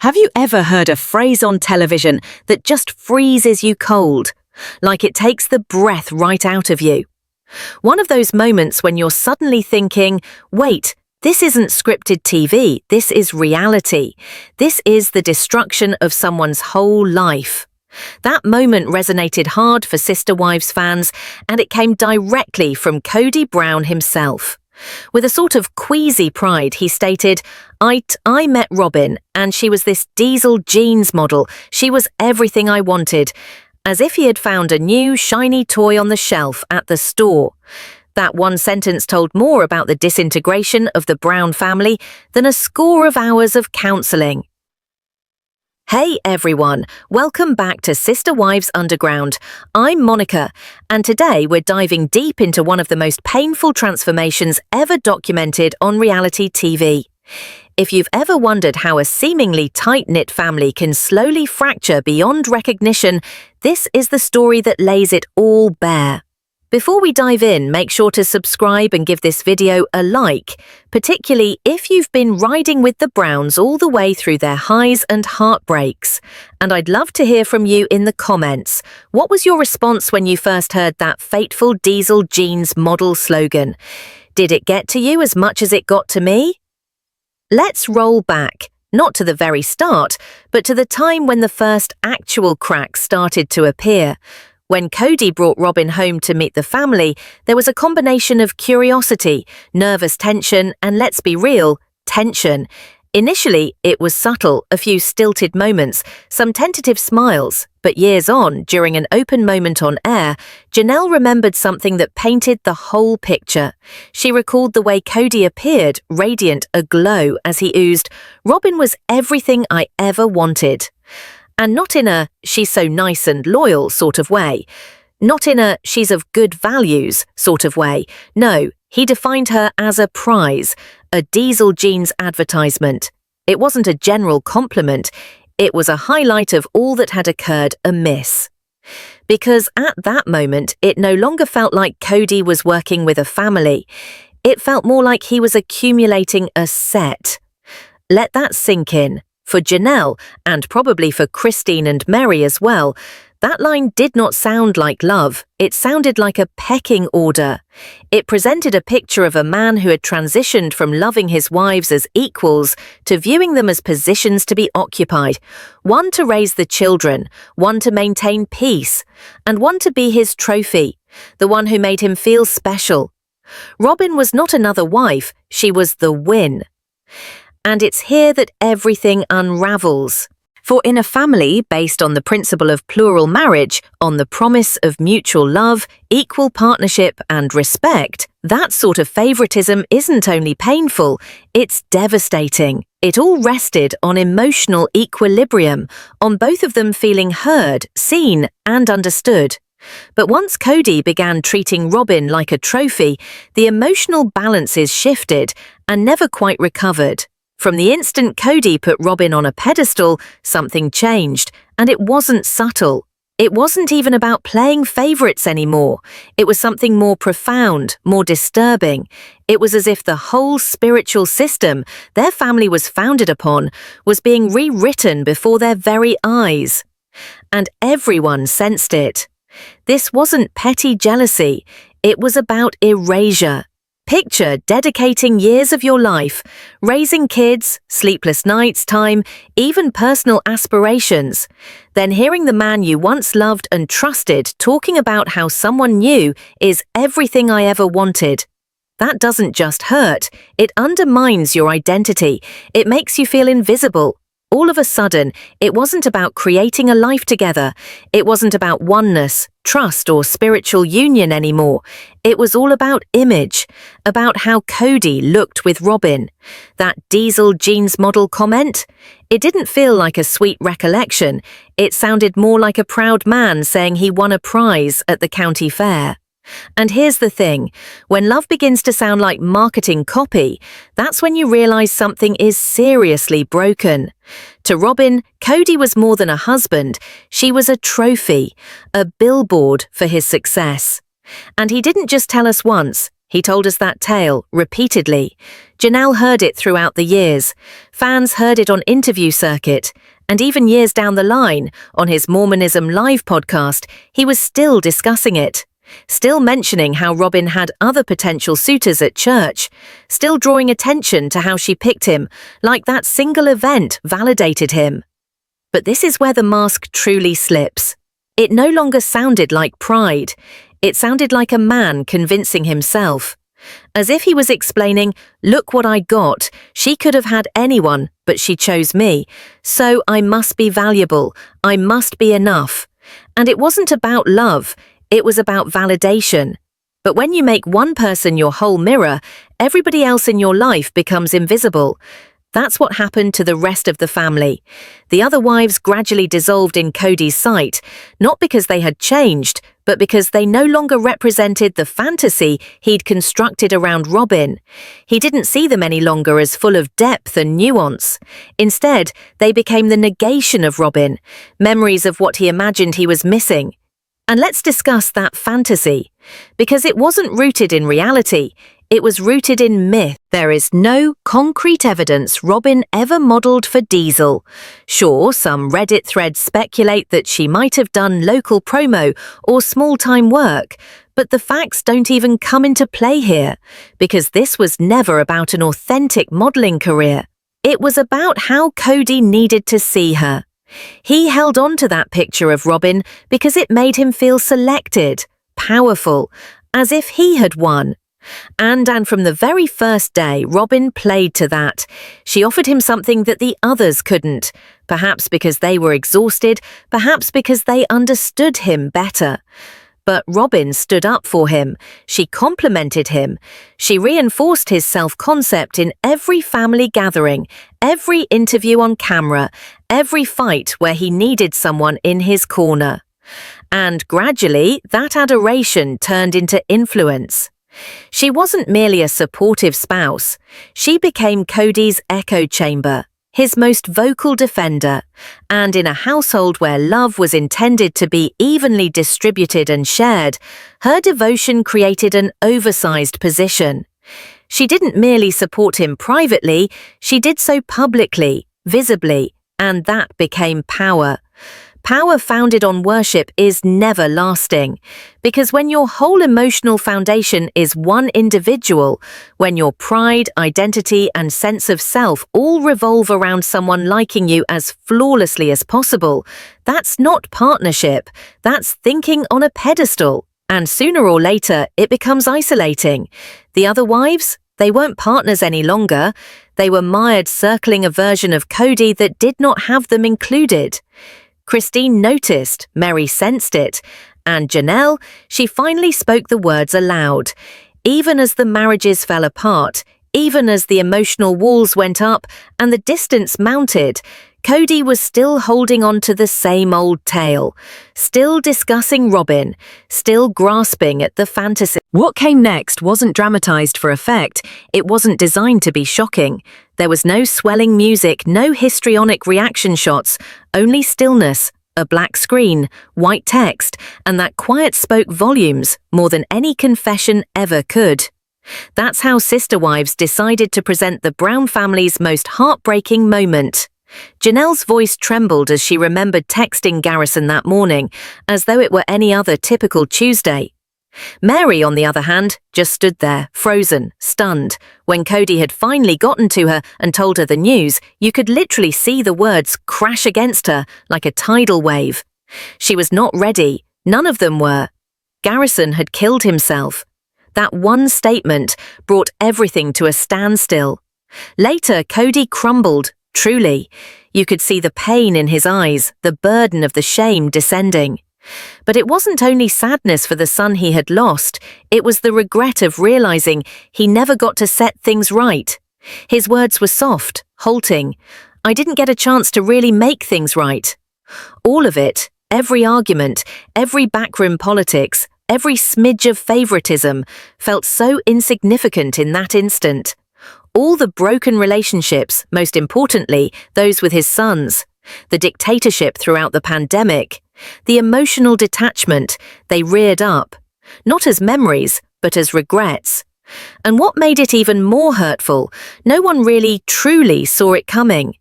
Have you ever heard a phrase on television that just freezes you cold? Like it takes the breath right out of you. One of those moments when you're suddenly thinking, wait, this isn't scripted TV, this is reality. This is the destruction of someone's whole life. That moment resonated hard for Sister Wives fans, and it came directly from Cody Brown himself. With a sort of queasy pride, he stated, I met Robin, and she was this diesel jeans model. She was everything I wanted. As if he had found a new, shiny toy on the shelf at the store. That one sentence told more about the disintegration of the Brown family than a score of hours of counselling. Hey everyone, welcome back to Sister Wives Underground. I'm Monica, and today we're diving deep into one of the most painful transformations ever documented on reality TV. If you've ever wondered how a seemingly tight-knit family can slowly fracture beyond recognition, this is the story that lays it all bare. Before we dive in, make sure to subscribe and give this video a like, particularly if you've been riding with the Browns all the way through their highs and heartbreaks. And I'd love to hear from you in the comments. What was your response when you first heard that fateful diesel jeans model slogan? Did it get to you as much as it got to me? Let's roll back, not to the very start, but to the time when the first actual cracks started to appear. When Cody brought Robin home to meet the family, there was a combination of curiosity, nervous tension, and let's be real, tension. Initially, it was subtle, a few stilted moments, some tentative smiles, but years on, during an open moment on air, Janelle remembered something that painted the whole picture. She recalled the way Cody appeared, radiant, aglow, as he oozed, "Robin was everything I ever wanted." And not in a "she's so nice and loyal" sort of way. Not in a "she's of good values" sort of way. No, he defined her as a prize, a diesel jeans advertisement. It wasn't a general compliment, it was a highlight of all that had occurred amiss. Because at that moment, it no longer felt like Cody was working with a family. It felt more like he was accumulating a set. Let that sink in. For Janelle, and probably for Christine and Mary as well, that line did not sound like love, it sounded like a pecking order. It presented a picture of a man who had transitioned from loving his wives as equals to viewing them as positions to be occupied, one to raise the children, one to maintain peace, and one to be his trophy, the one who made him feel special. Robin was not another wife, she was the win. And it's here that everything unravels. For in a family based on the principle of plural marriage, on the promise of mutual love, equal partnership and respect, that sort of favoritism isn't only painful, it's devastating. It all rested on emotional equilibrium, on both of them feeling heard, seen and understood. But once Cody began treating Robin like a trophy, the emotional balances shifted and never quite recovered. From the instant Cody put Robin on a pedestal, something changed, and it wasn't subtle. It wasn't even about playing favorites anymore. It was something more profound, more disturbing. It was as if the whole spiritual system their family was founded upon was being rewritten before their very eyes. And everyone sensed it. This wasn't petty jealousy, it was about erasure. Picture dedicating years of your life, raising kids, sleepless nights, time, even personal aspirations. Then hearing the man you once loved and trusted talking about how someone new is everything I ever wanted. That doesn't just hurt, it undermines your identity. It makes you feel invisible. All of a sudden, it wasn't about creating a life together. It wasn't about oneness, trust, or spiritual union anymore. It was all about image, about how Cody looked with Robin. That diesel jeans model comment? It didn't feel like a sweet recollection. It sounded more like a proud man saying he won a prize at the county fair. And here's the thing, when love begins to sound like marketing copy, that's when you realize something is seriously broken. To Robin, Cody was more than a husband, she was a trophy, a billboard for his success. And he didn't just tell us once, He told us that tale repeatedly. Janelle heard it throughout the years. Fans heard it on interview circuit. And even years down the line, on his Mormonism Live podcast, he was still discussing it. Still mentioning how Robin had other potential suitors at church. Still drawing attention to how she picked him, like that single event validated him. But this is where the mask truly slips. It no longer sounded like pride. It sounded like a man convincing himself. As if he was explaining, look what I got. She could have had anyone, but she chose me. So I must be valuable. I must be enough. And it wasn't about love. It was about validation. But when you make one person your whole mirror, everybody else in your life becomes invisible. That's what happened to the rest of the family. The other wives gradually dissolved in Cody's sight, not because they had changed, but because they no longer represented the fantasy he'd constructed around Robin. He didn't see them any longer as full of depth and nuance. Instead, they became the negation of Robin, memories of what he imagined he was missing. And let's discuss that fantasy, because it wasn't rooted in reality. It was rooted in myth. There is no concrete evidence Robin ever modelled for Diesel. Sure, some Reddit threads speculate that she might have done local promo or small-time work, but the facts don't even come into play here, because this was never about an authentic modelling career. It was about how Cody needed to see her. He held on to that picture of Robin because it made him feel selected, powerful, as if he had won. And from the very first day, Robin played to that. She offered him something that the others couldn't, perhaps because they were exhausted, perhaps because they understood him better. But Robin stood up for him. She complimented him. She reinforced his self-concept in every family gathering, every interview on camera, every fight where he needed someone in his corner. And gradually, that adoration turned into influence. She wasn't merely a supportive spouse. She became Cody's echo chamber, his most vocal defender. And in a household where love was intended to be evenly distributed and shared, her devotion created an oversized position. She didn't merely support him privately, she did so publicly, visibly, and that became power. Power founded on worship is never lasting, because when your whole emotional foundation is one individual, when your pride, identity, and sense of self all revolve around someone liking you as flawlessly as possible, that's not partnership, that's thinking on a pedestal. And sooner or later, it becomes isolating. The other wives? They weren't partners any longer. They were mired circling a version of Cody that did not have them included. Christine noticed, Mary sensed it, and Janelle, she finally spoke the words aloud. Even as the marriages fell apart, even as the emotional walls went up and the distance mounted, Cody was still holding on to the same old tale, still discussing Robin, still grasping at the fantasy. What came next wasn't dramatized for effect, it wasn't designed to be shocking. There was no swelling music, no histrionic reaction shots, only stillness, a black screen, white text, and that quiet spoke volumes more than any confession ever could. That's how Sister Wives decided to present the Brown family's most heartbreaking moment. Janelle's voice trembled as she remembered texting Garrison that morning, as though it were any other typical Tuesday. Mary, on the other hand, just stood there, frozen, stunned. When Cody had finally gotten to her and told her the news, you could literally see the words crash against her like a tidal wave. She was not ready. None of them were. Garrison had killed himself. That one statement brought everything to a standstill. Later, Cody crumbled. Truly, you could see the pain in his eyes, the burden of the shame descending. But it wasn't only sadness for the son he had lost, it was the regret of realizing he never got to set things right. His words were soft, halting. I didn't get a chance to really make things right. All of it, every argument, every backroom politics, every smidge of favoritism, felt so insignificant in that instant. All the broken relationships, most importantly, those with his sons, the dictatorship throughout the pandemic, the emotional detachment, they reared up, not as memories, but as regrets. And what made it even more hurtful, no one really truly saw it coming.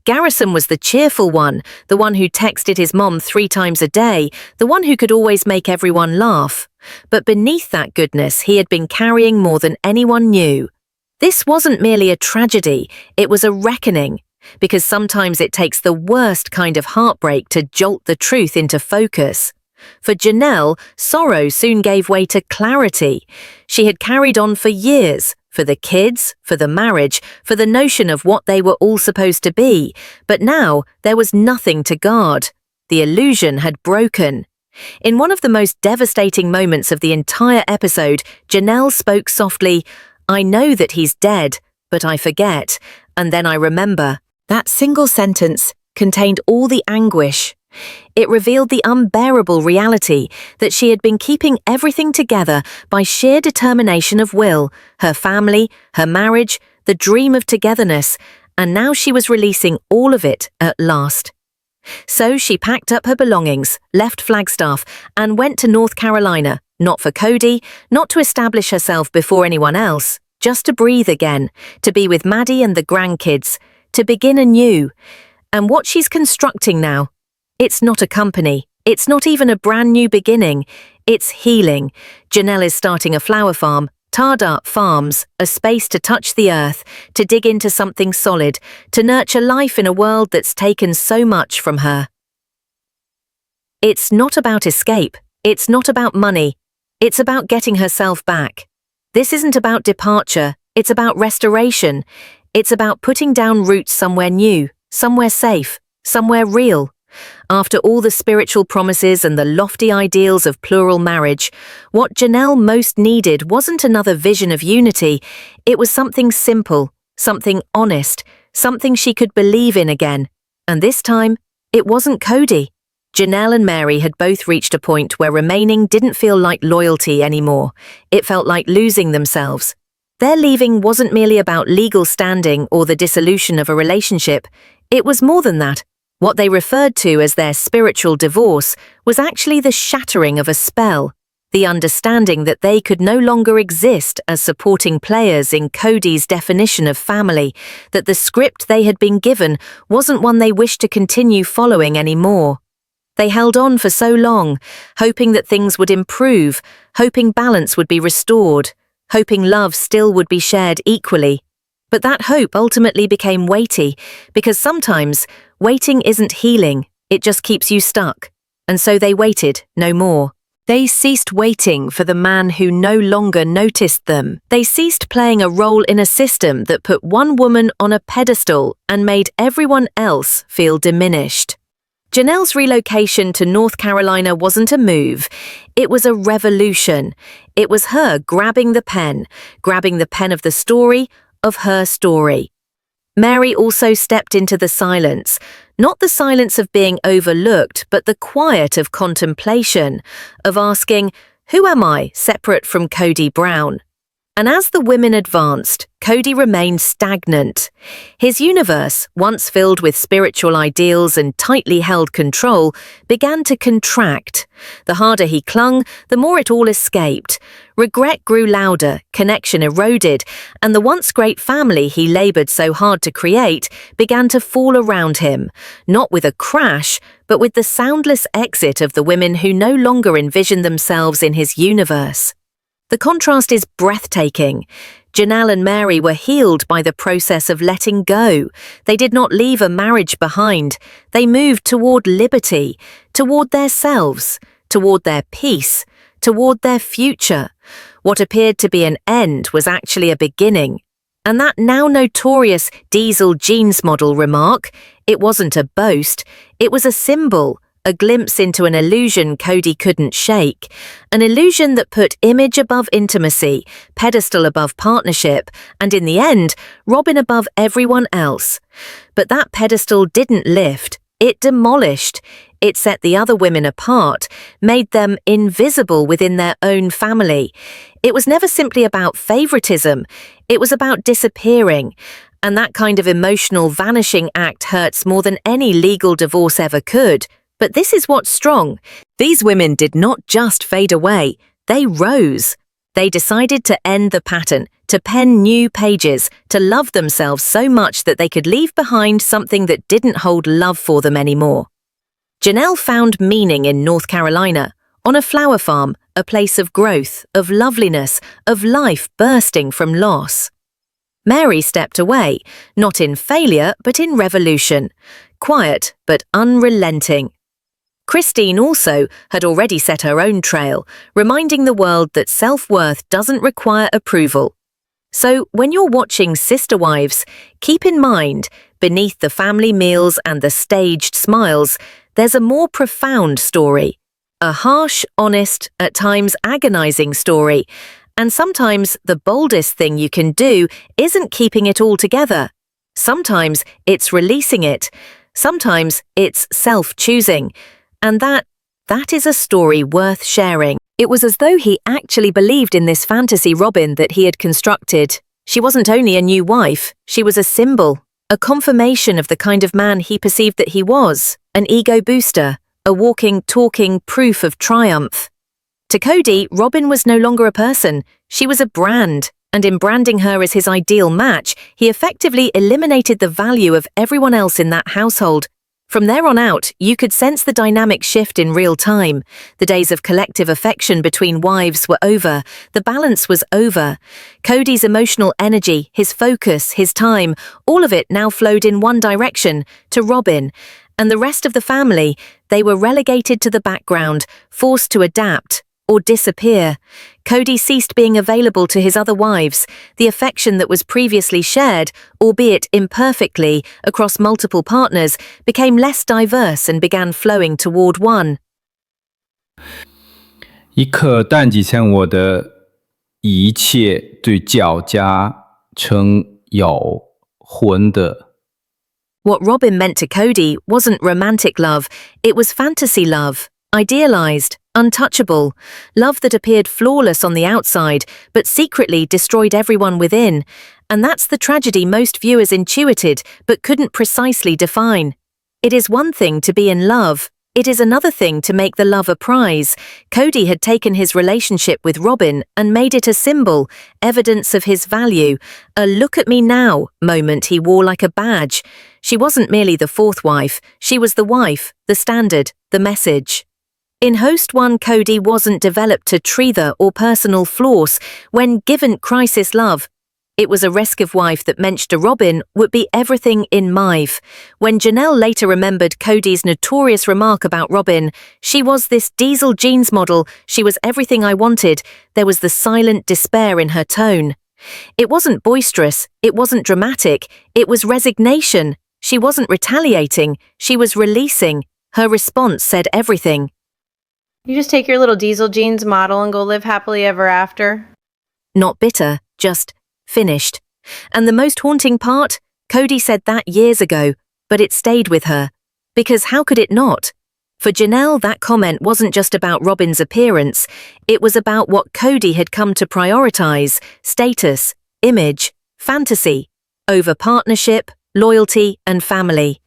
Garrison was the cheerful one, the one who texted his mom 3 times a day, the one who could always make everyone laugh. But beneath that goodness, he had been carrying more than anyone knew. This wasn't merely a tragedy, it was a reckoning. Because sometimes it takes the worst kind of heartbreak to jolt the truth into focus. For Janelle, sorrow soon gave way to clarity. She had carried on for years, for the kids, for the marriage, for the notion of what they were all supposed to be, but now there was nothing to guard. The illusion had broken. In one of the most devastating moments of the entire episode, Janelle spoke softly, "I know that he's dead, but I forget, and then I remember." That single sentence contained all the anguish. It revealed the unbearable reality that she had been keeping everything together by sheer determination of will, her family, her marriage, the dream of togetherness, and now she was releasing all of it at last. So she packed up her belongings, left Flagstaff, and went to North Carolina, not for Cody, not to establish herself before anyone else, just to breathe again, to be with Maddie and the grandkids, to begin anew. And what she's constructing now, it's not a company, it's not even a brand new beginning, it's healing. Janelle is starting a flower farm, Tarda Farms, a space to touch the earth, to dig into something solid, to nurture life in a world that's taken so much from her. It's not about escape, it's not about money, it's about getting herself back. This isn't about departure, it's about restoration. It's about putting down roots somewhere new, somewhere safe, somewhere real. After all the spiritual promises and the lofty ideals of plural marriage, what Janelle most needed wasn't another vision of unity, it was something simple, something honest, something she could believe in again. And this time, it wasn't Cody. Janelle and Mary had both reached a point where remaining didn't feel like loyalty anymore. It felt like losing themselves. Their leaving wasn't merely about legal standing or the dissolution of a relationship. It was more than that. What they referred to as their spiritual divorce was actually the shattering of a spell, the understanding that they could no longer exist as supporting players in Cody's definition of family, that the script they had been given wasn't one they wished to continue following anymore. They held on for so long, hoping that things would improve, hoping balance would be restored, hoping love still would be shared equally. But that hope ultimately became weighty, because sometimes waiting isn't healing, it just keeps you stuck. And so they waited no more. They ceased waiting for the man who no longer noticed them. They ceased playing a role in a system that put one woman on a pedestal and made everyone else feel diminished. Janelle's relocation to North Carolina wasn't a move, it was a revolution. It was her grabbing the pen of the story, of her story. Mary also stepped into the silence, not the silence of being overlooked, but the quiet of contemplation, of asking, who am I separate from Cody Brown? And as the women advanced, Cody remained stagnant. His universe, once filled with spiritual ideals and tightly held control, began to contract. The harder he clung, the more it all escaped. Regret grew louder, connection eroded, and the once great family he labored so hard to create began to fall around him, not with a crash, but with the soundless exit of the women who no longer envisioned themselves in his universe. The contrast is breathtaking. Janelle and Mary were healed by the process of letting go. They did not leave a marriage behind. They moved toward liberty, toward their selves, toward their peace, toward their future. What appeared to be an end was actually a beginning. And that now notorious diesel jeans model remark, it wasn't a boast, it was a symbol, a glimpse into an illusion Cody couldn't shake, an illusion that put image above intimacy, pedestal above partnership, and in the end, Robin above everyone else. But that pedestal didn't lift, it demolished. It set the other women apart, made them invisible within their own family. It was never simply about favoritism, it was about disappearing. And that kind of emotional vanishing act hurts more than any legal divorce ever could. But this is what's strong. These women did not just fade away, they rose. They decided to end the pattern, to pen new pages, to love themselves so much that they could leave behind something that didn't hold love for them anymore. Janelle found meaning in North Carolina, on a flower farm, a place of growth, of loveliness, of life bursting from loss. Mary stepped away, not in failure but in revolution, quiet but unrelenting. Christine also had already set her own trail, reminding the world that self-worth doesn't require approval. So when you're watching Sister Wives, keep in mind, beneath the family meals and the staged smiles, there's a more profound story. A harsh, honest, at times agonizing story. And sometimes the boldest thing you can do isn't keeping it all together. Sometimes it's releasing it. Sometimes it's self-choosing. And that is a story worth sharing. It was as though he actually believed in this fantasy Robin that he had constructed. She wasn't only a new wife, she was a symbol, a confirmation of the kind of man he perceived that he was, an ego booster, a walking, talking proof of triumph. To Cody, Robin was no longer a person, she was a brand, and in branding her as his ideal match, he effectively eliminated the value of everyone else in that household. From there on out, you could sense the dynamic shift in real time. The days of collective affection between wives were over. The balance was over. Cody's emotional energy, his focus, his time, all of it now flowed in one direction, to Robin. And the rest of the family, they were relegated to the background, forced to adapt or disappear. Cody ceased being available to his other wives. The affection that was previously shared, albeit imperfectly, across multiple partners, became less diverse and began flowing toward one. 一刻淡几成我的一切对较加成有魂的。 What Robin meant to Cody wasn't romantic love, it was fantasy love, idealized, untouchable, love that appeared flawless on the outside, but secretly destroyed everyone within. And that's the tragedy most viewers intuited, but couldn't precisely define. It is one thing to be in love. It is another thing to make the love a prize. Cody had taken his relationship with Robin and made it a symbol, evidence of his value, a look at me now moment he wore like a badge. She wasn't merely the fourth wife, she was the wife, the standard, the message. In Host 1, Cody wasn't developed to treather or personal floss when given crisis love. It was a rescue wife that meant to Robin would be everything in Mive. When Janelle later remembered Cody's notorious remark about Robin, she was this diesel jeans model, she was everything I wanted, there was the silent despair in her tone. It wasn't boisterous, it wasn't dramatic, it was resignation. She wasn't retaliating, she was releasing. Her response said everything. You just take your little diesel jeans model and go live happily ever after? Not bitter, just finished. And the most haunting part? Cody said that years ago, but it stayed with her. Because how could it not? For Janelle, that comment wasn't just about Robin's appearance, it was about what Cody had come to prioritize: status, image, fantasy, over partnership, loyalty, and family.